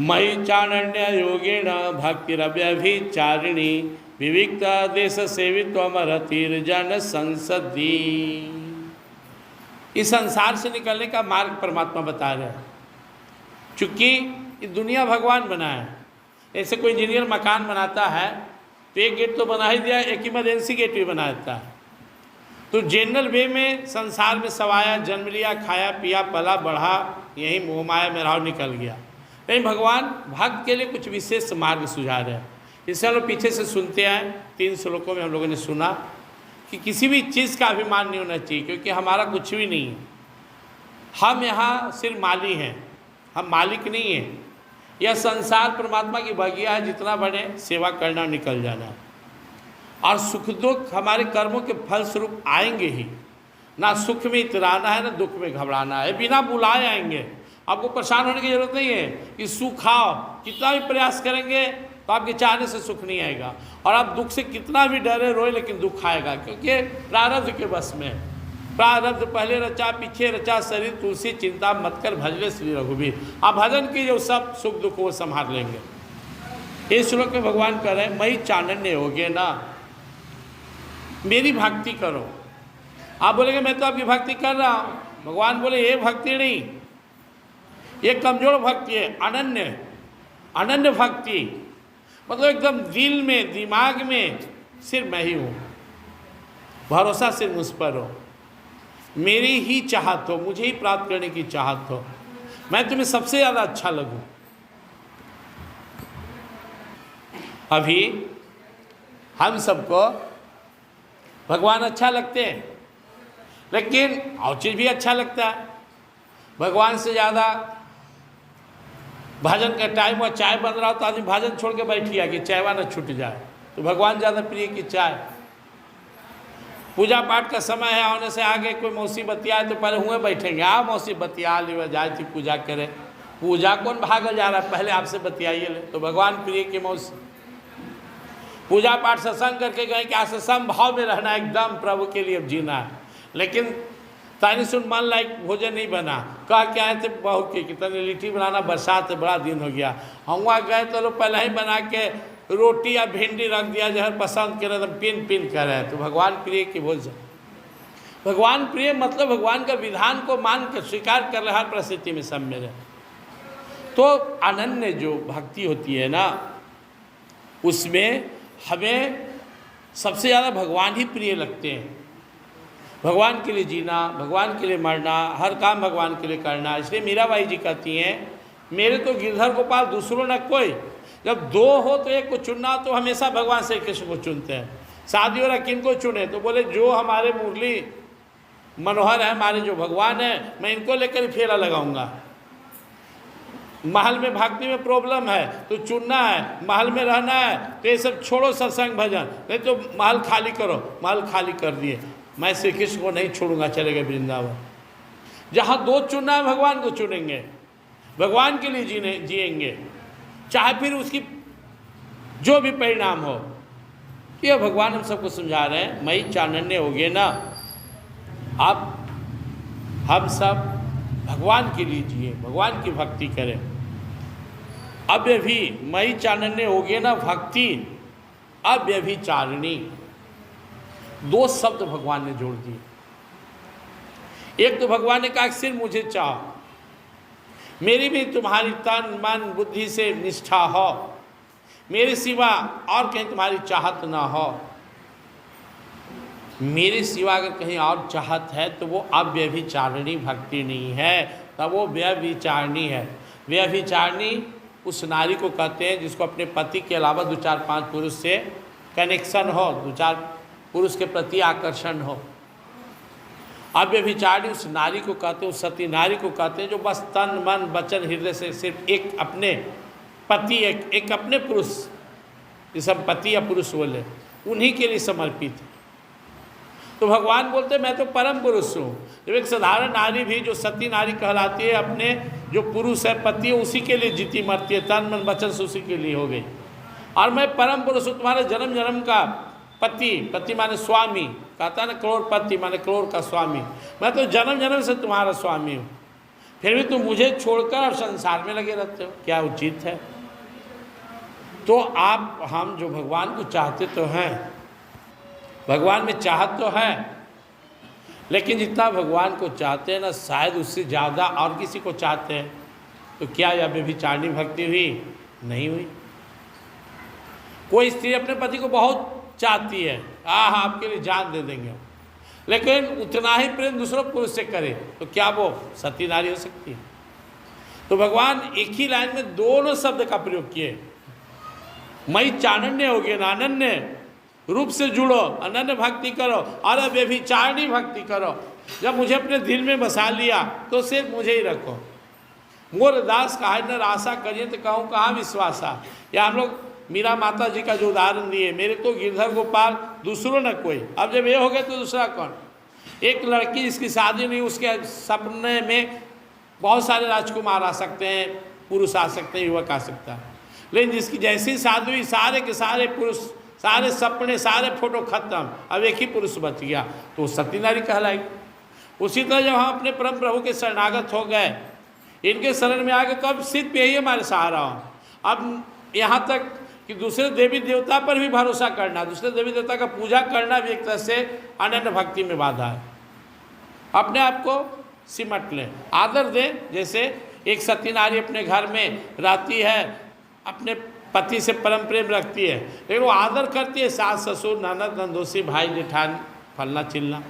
मयि चाणन्य योगेण भक्तिरव्यभिचारिणी विविक्त देश सेवित्वमरतिर्जन संसदी। इस संसार से निकलने का मार्ग परमात्मा बता रहे हैं। चूँकि ये दुनिया भगवान बनाया है। ऐसे कोई इंजीनियर मकान बनाता है तो एक गेट तो बना ही दिया, एक इमरजेंसी गेट भी बना देता है। तो जनरल वे में संसार में सवाया, जन्म लिया, खाया पिया, पला बढ़ा, यही मोह माया में राव निकल गया। लेकिन भगवान भक्त के लिए कुछ विशेष मार्ग सुझा रहे हैं। इससे हम लोग पीछे से सुनते आए, 3 श्लोकों में हम लोगों ने सुना कि किसी भी चीज़ का अभिमान नहीं होना चाहिए, क्योंकि हमारा कुछ भी नहीं है। हम यहाँ सिर्फ माली हैं, हम मालिक नहीं हैं। यह संसार परमात्मा की बगिया है, जितना बने सेवा करना, निकल जाना है। और सुख दुख हमारे कर्मों के फलस्वरूप आएंगे ही। ना सुख में इतराना है, ना दुख में घबराना है, बिना बुलाए आएंगे। आपको परेशान होने की जरूरत नहीं है कि सुख आओ, कितना भी प्रयास करेंगे तो आपके चाहने से सुख नहीं आएगा। और आप दुख से कितना भी डरे रोए, लेकिन दुख आएगा, क्योंकि प्रारब्ध के बस में। प्रारब्ध पहले रचा पीछे रचा, शरीर तुलसी चिंता मत कर भजले श्री रघुवीर। आप भजन कीजिए, सब सुख दुख वो संभाल लेंगे। इस श्लोक में भगवान कह रहे हैं मयि चाणन्य योगे ना, मेरी भक्ति करो। आप बोलेंगे मैं तो आपकी भक्ति कर रहा हूँ। भगवान बोले ये भक्ति नहीं, ये कमजोर भक्ति है। अनन्य अनन्य भक्ति मतलब एकदम दिल में दिमाग में सिर्फ मैं ही हूँ, भरोसा सिर्फ मुझ पर हो, मेरी ही चाहत हो, मुझे ही प्राप्त करने की चाहत हो, मैं तुम्हें सबसे ज़्यादा अच्छा लगूं। अभी हम सबको भगवान अच्छा लगते हैं, लेकिन और चीज़ भी अच्छा लगता है। भगवान से ज़्यादा भजन का टाइम और चाय बन रहा हो तो आदमी भजन छोड़ के बैठ गया कि चायवा न छूट जाए, तो भगवान ज़्यादा प्रिय की चाय। पूजा पाठ का समय है, होने से आगे कोई मौसी बतियाए तो पहले हुए बैठेंगे, आ मौसी बतिया ले, जाए थी पूजा करे। पूजा कौन भागल जा रहा है, पहले आपसे बतियाइए ले। तो भगवान प्रिय की मौसी पूजा पाठ सत्संग करके गए कि आज सत्संग भाव में रहना, एकदम प्रभु के लिए जीना है। लेकिन तानी सुन मन लायक भोजन नहीं बना, कह के आए थे बहू के कि तनी लिट्टी बनाना, बरसात बड़ा दिन हो गया। हम वहाँ गए तो लोग पहले ही बना के रोटी या भिंडी रख दिया, जहर पसंद करे तो पिन पिन कर रहे। तो भगवान प्रिय की भोजन, भगवान प्रिय मतलब भगवान का विधान को मान कर स्वीकार कर रहे हर परिस्थिति में सब में रहे। तो अनन्य जो भक्ति होती है ना, उसमें हमें सबसे ज़्यादा भगवान ही प्रिय लगते हैं। भगवान के लिए जीना, भगवान के लिए मरना, हर काम भगवान के लिए करना। इसलिए मीराबाई जी कहती हैं मेरे तो गिरधर गोपाल दूसरों न कोई। जब 2 हो तो एक को चुनना, तो हमेशा भगवान श्री कृष्ण को चुनते हैं। शादी हो रहा किन को चुने, तो बोले जो हमारे मुरली मनोहर है, हमारे जो भगवान है, मैं इनको लेकर ही फेरा लगाऊंगा। महल में भक्ति में प्रॉब्लम है तो चुनना है, महल में रहना है तो ये सब छोड़ो, सत्संग भजन, नहीं तो महल खाली करो। महल खाली कर दिए, मैं श्री कृष्ण को नहीं छोड़ूंगा, चलेगा वृंदावन। जहाँ 2 चुनना है भगवान को चुनेंगे, भगवान के लिए जिएंगे, चाहे फिर उसकी जो भी परिणाम हो। ये भगवान हम सबको समझा रहे हैं मयि चाणन्य हो गए ना। आप हम सब भगवान के लिए जिए, भगवान की भक्ति करें। अव्य भी मयि चाणन्य हो गए ना भक्ति अव्यभिचारिणी, 2 शब्द भगवान ने जोड़ दिए। एक तो भगवान ने कहा सिर्फ मुझे चाहो, मेरी भी तुम्हारी तन मन बुद्धि से निष्ठा हो, मेरे सिवा और कहीं तुम्हारी चाहत ना हो। मेरे सिवा अगर कहीं और चाहत है तो वो अव्यभिचारिणी भक्ति नहीं है, तब वो व्यभिचारिणी है। व्यभिचारिणी उस नारी को कहते हैं जिसको अपने पति के अलावा 2-4-5 पुरुष से कनेक्शन हो, 2-4 पुरुष के प्रति आकर्षण हो। अव्यभिचारिणी उस नारी को कहते हैं, उस सती नारी को कहते हैं जो बस तन मन वचन हृदय से सिर्फ एक अपने पति, एक अपने पुरुष, जिसे हम पति या पुरुष बोले, उन्हीं के लिए समर्पित है। तो भगवान बोलते हैं मैं तो परम पुरुष हूँ। जब एक साधारण नारी भी जो सती नारी कहलाती है, अपने जो पुरुष है पति है उसी के लिए जीती मरती है, तन मन वचन से उसी के लिए हो गई। और मैं परम पुरुष हूँ, तुम्हारे जन्म जन्म का पति, पति माने स्वामी, कहता है ना करोड़पति माने करोड़ का स्वामी, मैं तो जन्म जन्म से तुम्हारा स्वामी हूँ। फिर भी तुम मुझे छोड़कर और संसार में लगे रहते हो, क्या उचित है? तो आप, हम जो भगवान को चाहते तो हैं, भगवान में चाहत तो है, लेकिन जितना भगवान को चाहते हैं ना, शायद उससे ज़्यादा और किसी को चाहते हैं। तो क्या यह व्यभिचारिणी भक्ति हुई? नहीं हुई। कोई स्त्री अपने पति को बहुत चाहती है, हाँ आपके लिए जान दे देंगे, लेकिन उतना ही प्रेम दूसरों पुरुष से करे, तो क्या वो सती नारी हो सकती है? तो भगवान एक ही लाइन में दोनों शब्द का प्रयोग किए। मई चानन्य हो गए ना, अनन्य रूप से जुड़ो, अनन्य भक्ति करो और व्यभिचारिणी भक्ति करो। जब मुझे अपने दिल में बसा लिया तो सिर्फ मुझे ही रखो। मोर दास कहा न आशा करिए तो कहूँ कहाँ विश्वासा। या हम लोग मीरा माता जी का जो उदाहरण दिए, मेरे तो गिरधर गोपाल दूसरों न कोई। अब जब ये हो गए तो दूसरा कौन? एक लड़की जिसकी शादी नहीं, उसके सपने में बहुत सारे राजकुमार आ सकते हैं, पुरुष आ सकते हैं, युवक आ सकता है, लेकिन जिसकी जैसी शादी हुई सारे के सारे पुरुष, सारे सपने, सारे फोटो खत्म, अब एक ही पुरुष बच गया, तो सती नारी कहलाएगी। उसी तरह जब हम अपने परम प्रभु के शरणागत हो गए, इनके शरण में आगे, कब सिद्ध पे ही हमारे सहारा हो। अब यहाँ तक कि दूसरे देवी देवता पर भी भरोसा करना, दूसरे देवी देवता का पूजा करना भी एक तरह से अनन्य भक्ति में बाधा है। अपने आप को सिमट लें, आदर दें। जैसे एक सती नारी अपने घर में रहती है, अपने पति से परम प्रेम रखती है, लेकिन वो आदर करती है सास ससुर ननद नंदोसी भाई जेठान फलना चिलना,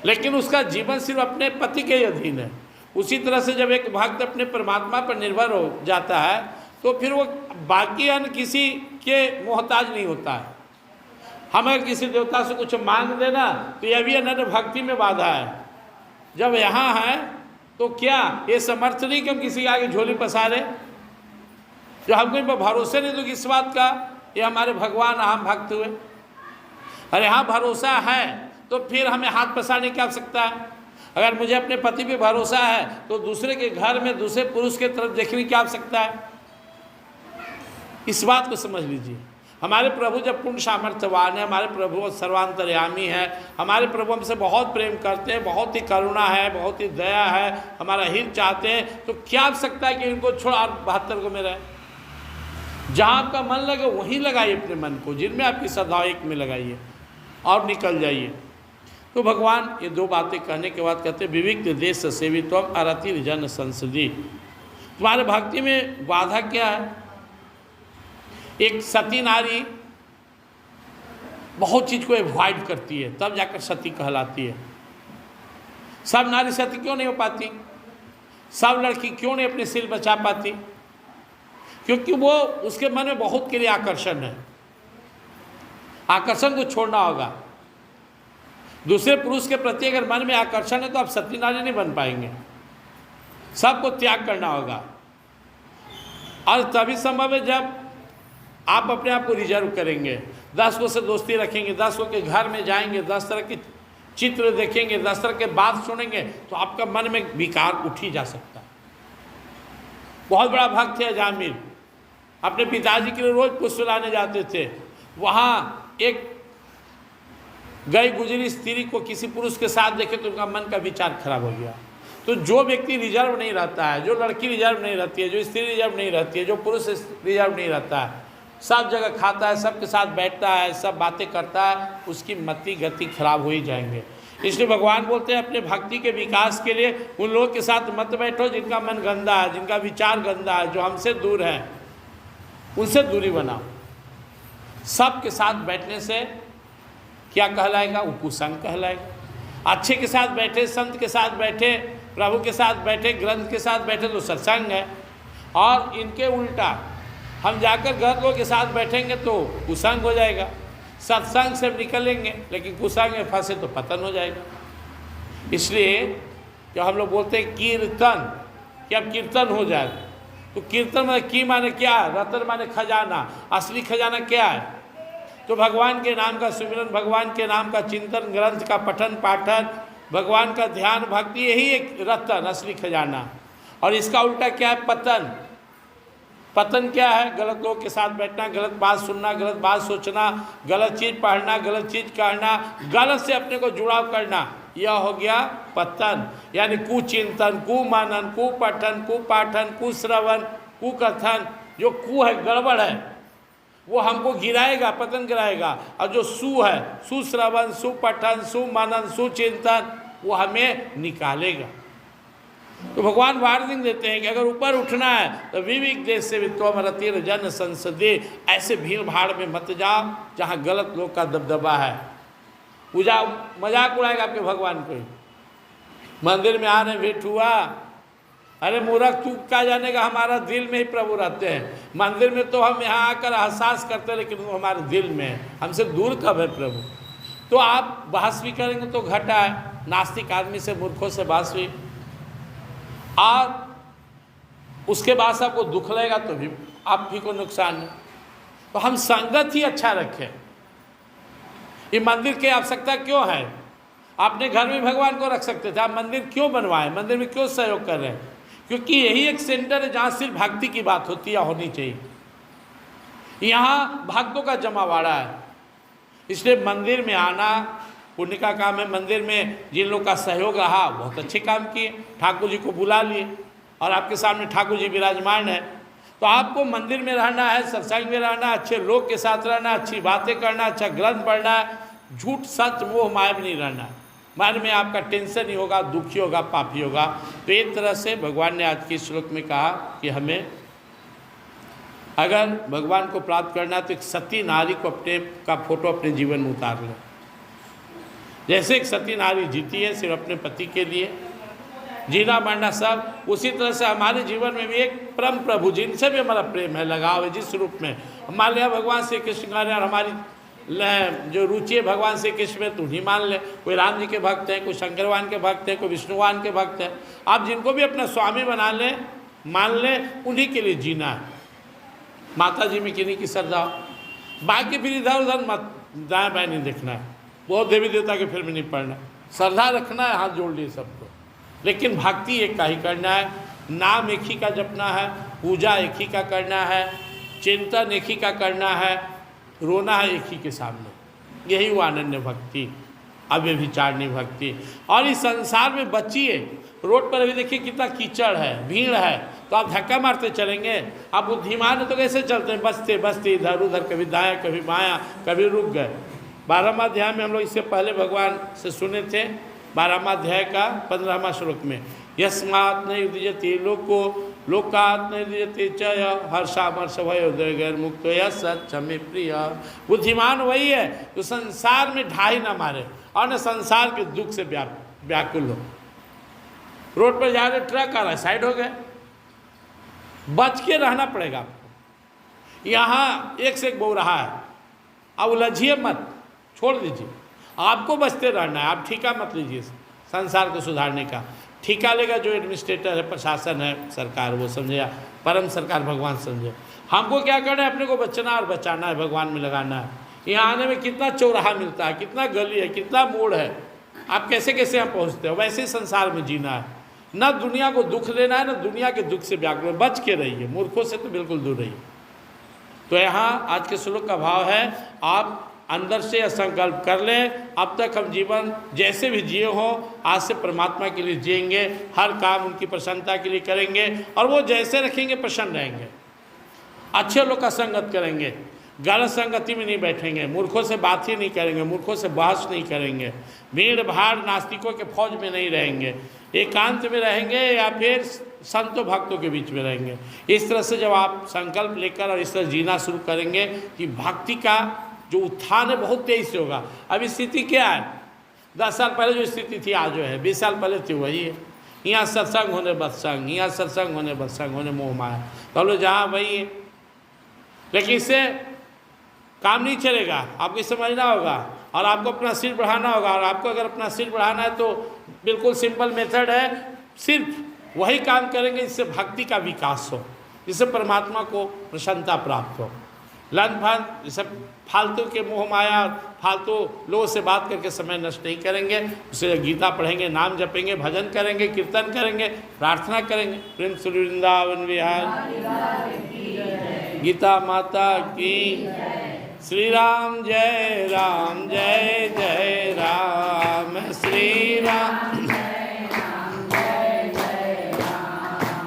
लेकिन उसका जीवन सिर्फ अपने पति के अधीन है। उसी तरह से जब एक भक्त अपने परमात्मा पर निर्भर हो जाता है तो फिर वो बाकी अन्य किसी के मोहताज नहीं होता है। हम अगर किसी देवता से कुछ मांग देना तो यह भी अनन्य भक्ति में बाधा है। जब यहाँ है तो क्या ये समर्थ नहीं कि हम किसी के आगे झोली पसारे? जो हमको इन पर भरोसे नहीं तो किस बात का ये हमारे भगवान हम भक्त हुए? अरे हाँ भरोसा है तो फिर हमें हाथ पसारने की आवश्यकता है। अगर मुझे अपने पति पे भरोसा है तो दूसरे के घर में दूसरे पुरुष के तरफ देखने की आवश्यकता है? इस बात को समझ लीजिए। हमारे प्रभु जब पूर्ण सामर्थ्यवान है, हमारे प्रभु सर्वांतर्यामी है, हमारे प्रभु हमसे बहुत प्रेम करते हैं, बहुत ही करुणा है, बहुत ही दया है, हमारा हित चाहते हैं, तो क्या आवश्यकता है कि इनको छोड़ और 72 को में रहे? जहाँ आपका मन लगे वहीं लगाइए अपने मन को, जिनमें आपकी श्रद्धा एक में लगाइए और निकल जाइए। तो भगवान ये दो बातें कहने के बाद कहते विविक्त देश सेवित्वम अरति जन संसदी। तुम्हारे भक्ति में बाधा क्या है? एक सती नारी बहुत चीज़ को अवॉइड करती है, तब जाकर सती कहलाती है। सब नारी सती क्यों नहीं हो पाती? सब लड़की क्यों नहीं अपने सिर बचा पाती? क्योंकि वो उसके मन में बहुत के लिए आकर्षण है। आकर्षण को छोड़ना होगा। दूसरे पुरुष के प्रति अगर मन में आकर्षण है तो आप सती नारी नहीं बन पाएंगे। सबको त्याग करना होगा और तभी संभव है जब आप अपने आप को रिजर्व करेंगे, 10 को से दोस्ती रखेंगे, 10 को के घर में जाएंगे, 10 तरह के चित्र देखेंगे, 10 तरह के बात सुनेंगे, तो आपका मन में विकार उठ ही जा सकता है। बहुत बड़ा भक्त है जामिल, अपने पिताजी के लिए रोज पुष्प लाने जाते थे। वहाँ एक गई गुजरी स्त्री को किसी पुरुष के साथ देखे तो उनका मन का विचार खराब हो गया। तो जो व्यक्ति रिजर्व नहीं रहता है, जो लड़की रिजर्व नहीं रहती है, जो स्त्री रिजर्व नहीं रहती है, जो पुरुष रिजर्व नहीं रहता है, सब जगह खाता है, सबके साथ बैठता है, सब बातें करता है, उसकी मति गति खराब हो ही जाएंगे। इसलिए भगवान बोलते हैं अपने भक्ति के विकास के लिए उन लोगों के साथ मत बैठो जिनका मन गंदा है, जिनका विचार गंदा है, जो हमसे दूर है, उनसे दूरी बनाओ। सबके साथ बैठने से क्या कहलाएगा? वो कुसंग कहलाएगा। अच्छे के साथ बैठे, संत के साथ बैठे, प्रभु के साथ बैठे, ग्रंथ के साथ बैठे तो सत्संग है। और इनके उल्टा हम जाकर गलत लोगों के साथ बैठेंगे तो कुसंग हो जाएगा। सत्संग से निकलेंगे लेकिन कुसंग में फंसे तो पतन हो जाएगा। इसलिए जब हम लोग बोलते हैं कीर्तन, कि अब कीर्तन हो जाए, तो कीर्तन में की माने क्या है? रतन माने खजाना। असली खजाना क्या है? तो भगवान के नाम का सुमिरन, भगवान के नाम का चिंतन, ग्रंथ का पठन पाठन, भगवान का ध्यान भक्ति, यही एक रतन असली खजाना। और इसका उल्टा क्या है? पतन। पतन क्या है? गलत लोगों के साथ बैठना, गलत बात सुनना, गलत बात सोचना, गलत चीज़ पढ़ना, गलत चीज़ कहना, गलत से अपने को जुड़ाव करना, यह हो गया पतन, यानी कुचिंतन, कुमनन, कुपठन, कुपाठन, कुश्रवण, कुकथन। जो कु है, गड़बड़ है, वो हमको गिराएगा, पतन कराएगा, और जो सु है, सुश्रवण, सुपठन, सुमनन, सुचिंतन, वो हमें निकालेगा। तो भगवान वार्निंग देते हैं कि अगर ऊपर उठना है तो विविक देश से वित्वमरतिर जन संसदे, ऐसे भीड़ भाड़ में मत जाओ जहाँ गलत लोग का दबदबा है। पूजा मजाक उड़ाएगा आपके भगवान को। मंदिर में आ रहे, भेंट हुआ, अरे मूर्ख तू क्या जानेगा, हमारा दिल में ही प्रभु रहते हैं। मंदिर में तो हम यहाँ आकर एहसास करते हैं, लेकिन वो हमारे दिल में है, हमसे दूर कब है प्रभु। तो आप बहस भी करेंगे तो घाटा है, नास्तिक आदमी से, मूर्खों से बहस भी, और उसके बाद आपको दुख लगेगा तो भी आप भी को नुकसान है। तो हम संगत ही अच्छा रखें। ये मंदिर की आवश्यकता क्यों है? आपने घर में भगवान को रख सकते थे, आप मंदिर क्यों बनवाएं? मंदिर में क्यों सहयोग कर रहे हैं? क्योंकि यही एक सेंटर है जहाँ सिर्फ भक्ति की बात होती है, होनी चाहिए। यहाँ भक्तों का जमावाड़ा है, इसलिए मंदिर में आना पुण्य का काम है। मंदिर में जिन लोग का सहयोग रहा, बहुत अच्छे काम किए, ठाकुर जी को बुला लिए, और आपके सामने ठाकुर जी विराजमान है। तो आपको मंदिर में रहना है, सत्संग में रहना, अच्छे लोग के साथ रहना, अच्छी बातें करना, अच्छा ग्रंथ पढ़ना, झूठ सच मोह माया में नहीं रहना। मन में आपका टेंशन ही होगा, दुखी होगा, पापी होगा। तो एक तरह से भगवान ने आज के श्लोक में कहा कि हमें अगर भगवान को प्राप्त करना तो एक सती नारी को अपने का फोटो अपने जीवन में उतार लें। जैसे एक सती नारी जीती है सिर्फ अपने पति के लिए, जीना मरना सब, उसी तरह से हमारे जीवन में भी एक परम प्रभु जिनसे भी हमारा प्रेम है, लगाव है, जिस रूप में हमारे यहाँ भगवान श्री कृष्ण का, और हमारी जो रुचि है भगवान श्री कृष्ण में, तो उन्हीं मान ले। कोई राम जी के भक्त हैं, कोई शंकर भगवान के भक्त हैं, कोई विष्णुवान के भक्त हैं। आप जिनको भी अपना स्वामी बना लें, मान लें, उन्हीं के लिए जीना है। माता जी में किन्हीं की श्रद्धा, बाकी फिर इधर उधर मत दाएँ बाएँ नहीं देखना है, बहुत देवी देवता के फिल्म नहीं पढ़ना, श्रद्धा रखना है, हाथ जोड़ लिए सबको, लेकिन भक्ति एक का ही करना है, नाम एक ही का जपना है, पूजा एक ही का करना है, चिंतन एक ही का करना है, रोना है एक ही के सामने। यही वो अनन्य भक्ति, अव्यभिचारिणी भक्ति। और इस संसार में बचिए। रोड पर अभी देखिए कितना कीचड़ है, भीड़ है, तो आप धक्का मारते चलेंगे? आप बुद्धिमान है तो कैसे चलते हैं? बचते बचते इधर उधर, कभी दाएँ कभी बायाँ, कभी रुक गए। 12वां अध्याय में हम लोग इससे पहले भगवान से सुने थे, 12वां अध्याय का 15वां श्लोक में, यस्मात् न युज्यते लोको लोकात् न युज्यते च हर्षामर्ष भयोदय गैर मुक्त यः सच्च मे प्रिय। बुद्धिमान वही है जो संसार में ढाई ना मारे और न संसार के दुख से व्याकुल हो। रोड पर जा रहे, ट्रक आ रहा है, साइड हो गए, बच के रहना पड़ेगा आपको। यहाँ एक से एक बोल रहा है, अब उलझिए मत, छोड़ दीजिए, आपको बचते रहना है। आप ठेका मत लीजिए संसार को सुधारने का। ठेका लेगा जो एडमिनिस्ट्रेटर है, प्रशासन है, सरकार, वो समझे, परम सरकार भगवान समझे। हमको क्या करना है? अपने को बचना और बचाना है, भगवान में लगाना है। यहाँ आने में कितना चौराहा मिलता है, कितना गली है, कितना मोड़ है, आप कैसे कैसे यहाँ पहुँचते हो, वैसे ही संसार में जीना है। न दुनिया को दुख देना है, न दुनिया के दुख से व्याकुल, बच के रहिए, मूर्खों से तो बिल्कुल दूर रहिए। तो यहाँ आज के श्लोक का भाव है, आप अंदर से संकल्प कर लें, अब तक हम जीवन जैसे भी जिए हों, आज से परमात्मा के लिए जिएंगे, हर काम उनकी प्रसन्नता के लिए करेंगे, और वो जैसे रखेंगे प्रसन्न रहेंगे। अच्छे लोग का संगत करेंगे, गलत संगति में नहीं बैठेंगे, मूर्खों से बात ही नहीं करेंगे, मूर्खों से बहस नहीं करेंगे, भीड़ भाड़ नास्तिकों के फौज में नहीं रहेंगे, एकांत में रहेंगे या फिर संतों भक्तों के बीच में रहेंगे। इस तरह से जब आप संकल्प लेकर और इस तरह जीना शुरू करेंगे कि भक्ति का जो उत्थान है बहुत तेज से होगा। अभी स्थिति क्या है? 10 साल पहले जो स्थिति थी आज जो है, 20 साल पहले थी वही है। यहाँ सत्संग होने बत्संग, यहाँ सत्संग होने बत्संग होने मोह माया, तो हम लोग जहाँ वही है। लेकिन इससे काम नहीं चलेगा, आपको समझना होगा और आपको अपना सिर बढ़ाना होगा। और आपको अगर अपना सिर बढ़ाना है तो बिल्कुल सिंपल मेथड है, सिर्फ वही काम करेंगे जिससे भक्ति का विकास हो, जिससे परमात्मा को प्रसन्नता प्राप्त हो। लन फन ये सब फालतू के मोह माया, फालतू लोगों से बात करके समय नष्ट नहीं करेंगे। उससे गीता पढ़ेंगे, नाम जपेंगे, भजन करेंगे, कीर्तन करेंगे, प्रार्थना करेंगे। प्रेम श्री वृंदावन विहार गीता माता की। श्री राम जय राम, जय जय राम, श्री राम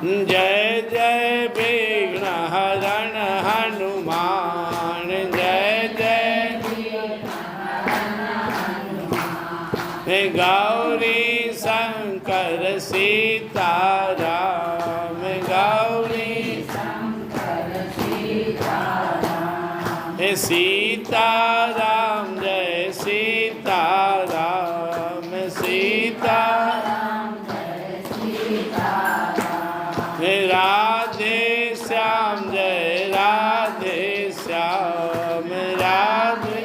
जय जय विघ्न हरण हनुमान जय जय गौरी शंकर सीताराम गौरी सीताराम जय सीताराम सीताराम राधे श्याम जय राधे श्याम राधे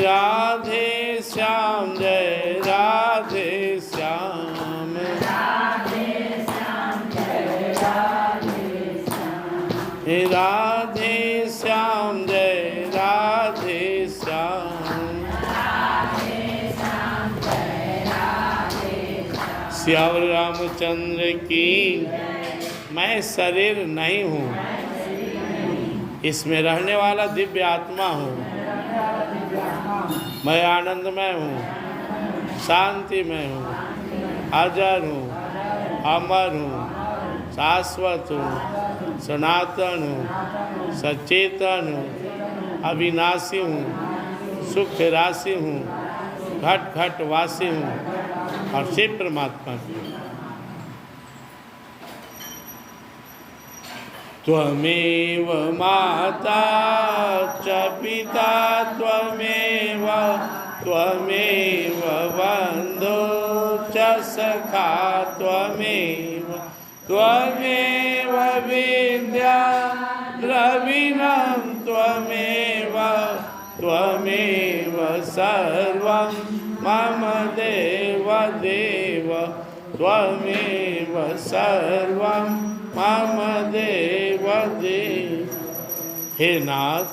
राधे श्याम जय राधे श्याम राधे श्याम जय राधे श्याम श्यावर रामचंद्र की। मैं शरीर नहीं हूँ, इसमें रहने वाला दिव्य आत्मा हूँ। मैं आनंदमय हूँ, शांतिमय हूँ, अजर हूँ, अमर हूँ, शाश्वत हूँ, सनातन हूँ, सचेतन हूँ, अविनाशी हूँ, सुख राशि हूँ, घट घट वासी हूँ और शिव परमात्मा की। त्वमेव माता च पिता त्वमेव त्वमेव बन्धो च सखा त्वमेव त्वमेव विद्या द्रविणं त्वमेव त्वमेव सर्वं मम देव देव त्वमेव सर्वं मम देव देव। हे नाथ,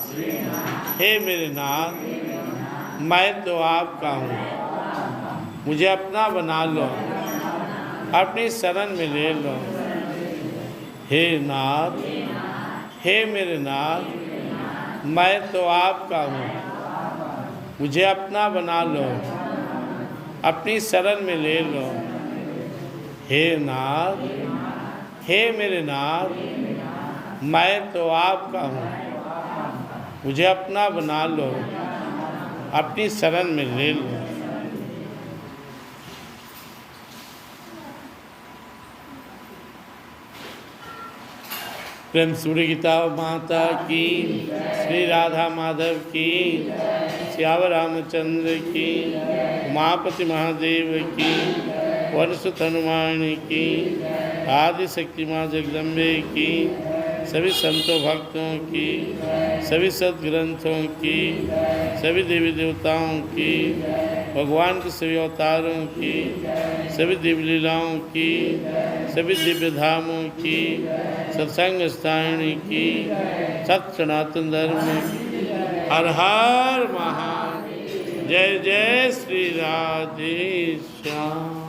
हे मेरे नाथ, मैं तो आपका हूँ, मुझे अपना बना लो, अपनी शरण में ले लो। हे नाथ, हे मेरे नाथ, मैं तो आपका हूँ, मुझे अपना बना लो, अपनी शरण में ले लो। हे नाथ, हे मेरे नाथ, मैं तो आपका हूँ, मुझे अपना बना लो, अपनी शरण में ले लो। प्रेम सूर्य गीता माता की, श्री राधा माधव की, श्यावर रामचंद्र की, उमापति महादेव की, वनसुत हनुमान की, आदि शक्ति माँ जगदम्बे की, सभी संतों भक्तों की, सभी सद्ग्रंथों की, सभी देवी देवताओं की, भगवान के सभी अवतारों की, सभी दिव्य लीलाओं की, सभी दिव्य धामों की, सत्संग स्थानी की, सत सनातन धर्म की। हर हर महादेव। जय जय श्री राधे श्याम।